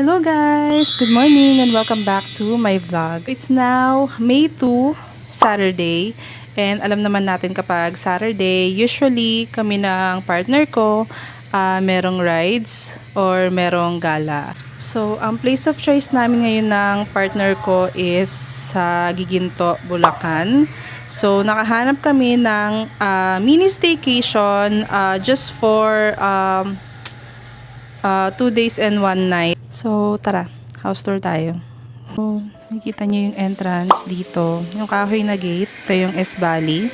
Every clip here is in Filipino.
Hello guys! Good morning and welcome back to my vlog. It's now May 2, Saturday. And alam naman natin kapag Saturday, usually kami ng partner ko, merong rides or merong gala. So, ang place of choice namin ngayon ng partner ko is sa Giginto, Bulacan. So, nakahanap kami ng mini staycation just for 2 days and 1 night. So, tara. House tour tayo. So, nakikita niyo yung entrance dito. Yung kahoy na gate. Ito yung S Valley.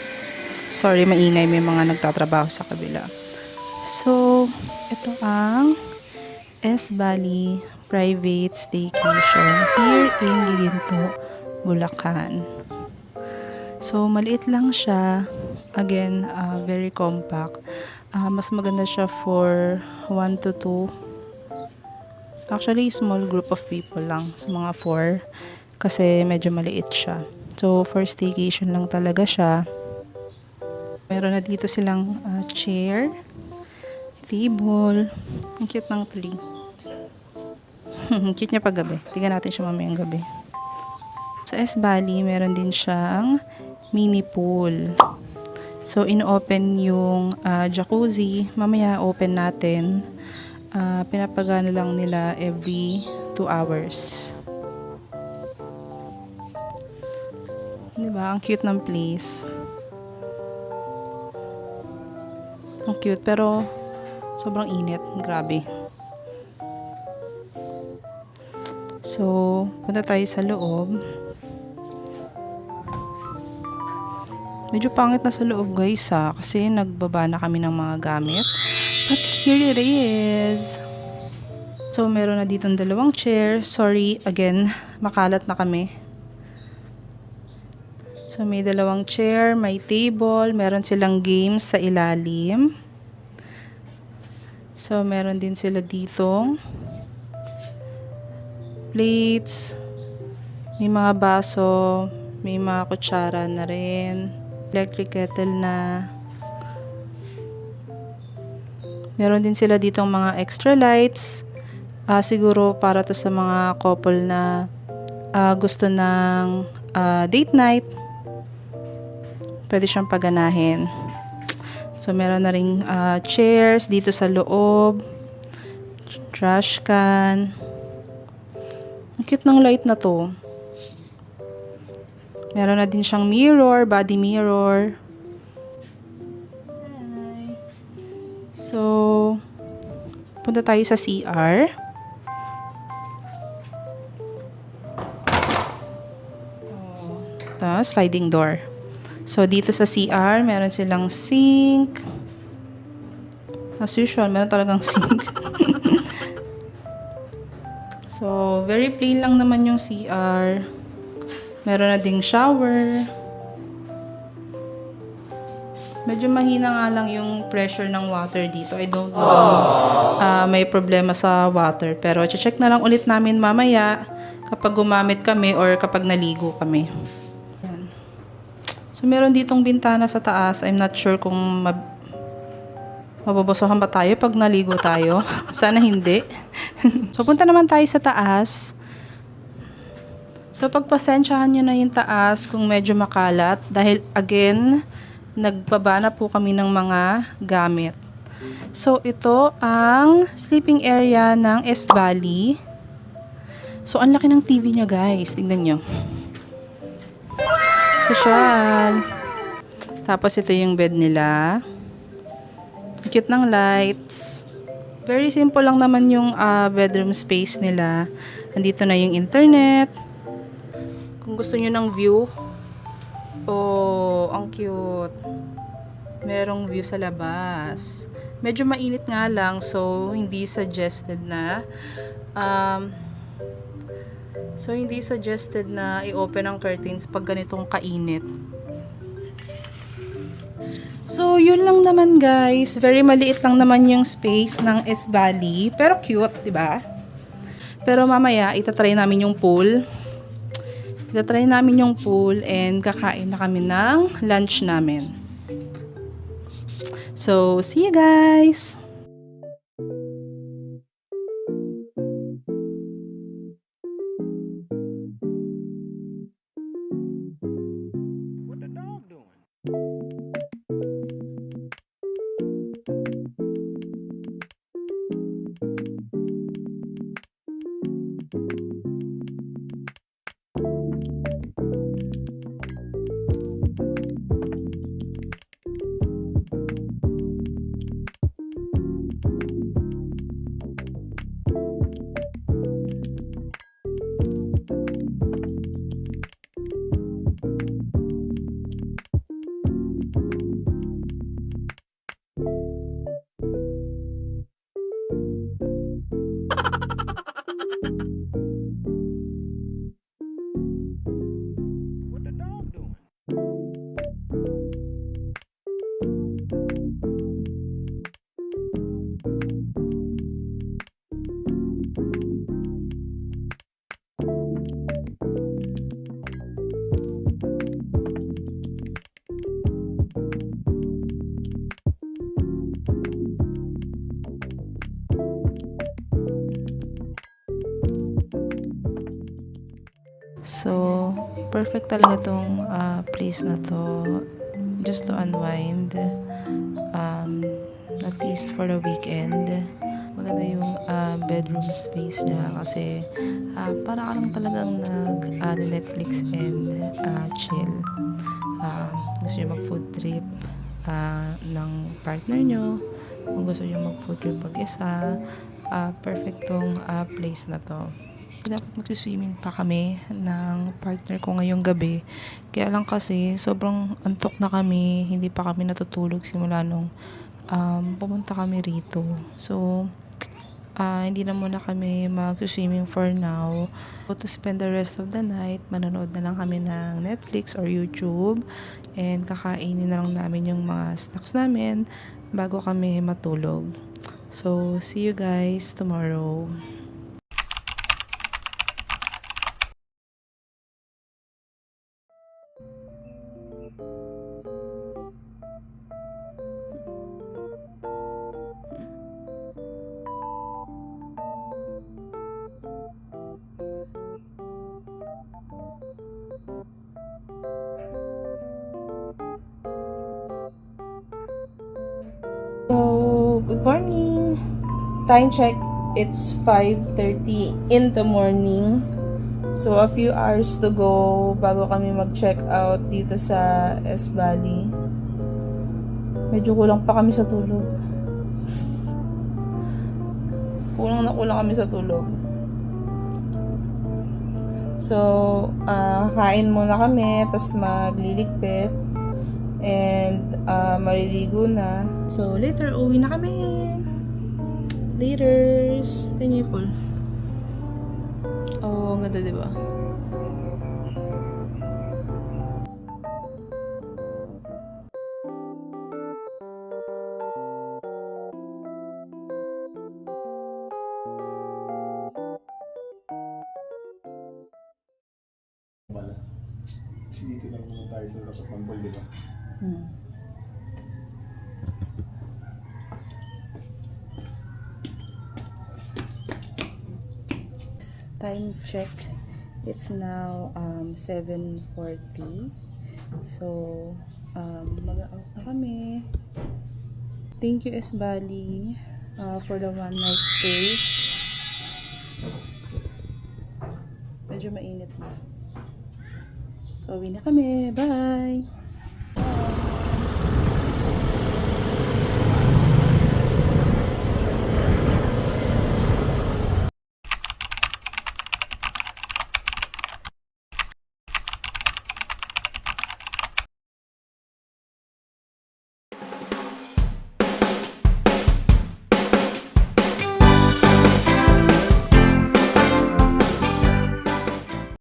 Sorry, maingay. May mga nagtatrabaho sa kabila. So, ito ang S Valley Private Staycation here in Giginto, Bulacan. So, maliit lang siya. Again, very compact. Mas maganda siya for 1 to 2. Actually, small group of people lang. Sa mga 4. Kasi medyo maliit siya. So, for staycation lang talaga siya. Meron na dito silang chair, table. Ang cute ng tree. Cute niya pag gabi. Tingnan natin siya mamayang gabi. Sa S Valley, meron din siyang mini pool. So, in-open yung jacuzzi. Mamaya open natin. Pinapagana lang nila every 2 hours. Diba? Ang cute ng place. Ang cute pero sobrang init. Grabe. So, punta tayo sa loob. Medyo pangit na sa loob guys kasi nagbaba na kami ng mga gamit. But here it is. So, meron na ditong 2 chair. Sorry, again, makalat na kami. So, may 2 chair, may table, meron silang games sa ilalim. So, meron din sila ditong plates, may mga baso, may mga kutsara na rin, electric kettle na. Meron din sila ditong mga extra lights. Siguro para to sa mga couple na gusto ng date night. Pwede siyang paganahin. So, meron na ring chairs dito sa loob. Trash can. Ang cute ng light na to. Meron na din siyang mirror, body mirror. So, punta tayo sa CR. Ito, sliding door. So, dito sa CR, meron silang sink. As usual, meron talagang sink. So, very plain lang naman yung CR. Meron na ding shower. Medyo mahina nga lang yung pressure ng water dito. I don't know. May problema sa water. Pero check na lang ulit namin mamaya kapag gumamit kami or kapag naligo kami. Yan. So, meron ditong bintana sa taas. I'm not sure kung mababasohan ba tayo pag naligo tayo. Sana hindi. So, punta naman tayo sa taas. So, pagpasensyahan nyo na yung taas kung medyo makalat. Dahil, again, nagbaba na po kami ng mga gamit. So, ito ang sleeping area ng S Valley. So, ang laki ng TV niya guys. Tingnan nyo. Social. Tapos, ito yung bed nila. Cute ng lights. Very simple lang naman yung bedroom space nila. Andito na yung internet. Kung gusto nyo ng view, oh, ang cute. Merong view sa labas. Medyo mainit nga lang, so hindi suggested na i-open ang curtains pag ganitong kainit. So, yun lang naman guys. Very maliit lang naman yung space ng S Valley, pero cute, 'di ba? Pero mamaya itatry namin yung pool. Itatry namin yung pool and kakain na kami ng lunch namin. So, see you guys! So, perfect talaga tong place na to just to unwind. At least for the weekend. Maganda yung bedroom space niya kasi para ka lang talagang Netflix and chill. Gusto nyo mag-food trip ng partner nyo, kung gusto nyo mag-food trip mag-isa, perfect tong place na to. Dapat magsiswimming pa kami ng partner ko ngayong gabi. Kaya lang kasi sobrang antok na kami, hindi pa kami natutulog simula nung pumunta kami rito. So, hindi na muna kami mag-swimming for now. So, to spend the rest of the night, manonood na lang kami ng Netflix or YouTube. And kakainin na lang namin yung mga snacks namin bago kami matulog. So, see you guys tomorrow. So, good morning. Time check, it's 5:30 in the morning. So, a few hours to go bago kami mag-check out dito sa S Valley. Medyo kulang pa kami sa tulog. Kulang na kulang kami sa tulog. So, kain muna kami, tapos magliligpit. And, maliligo na. So, later, uwi na kami. Laters. Tingnan yung pool. Oh, ang ganda, diba? Wala. Dito lang muna tayo sa dapat mampol, di ba? Time check, it's now 7:40. So mag-out na kami. Thank you S Bali for the one night stay. Medyo mainit na. So uwi na kami. Bye!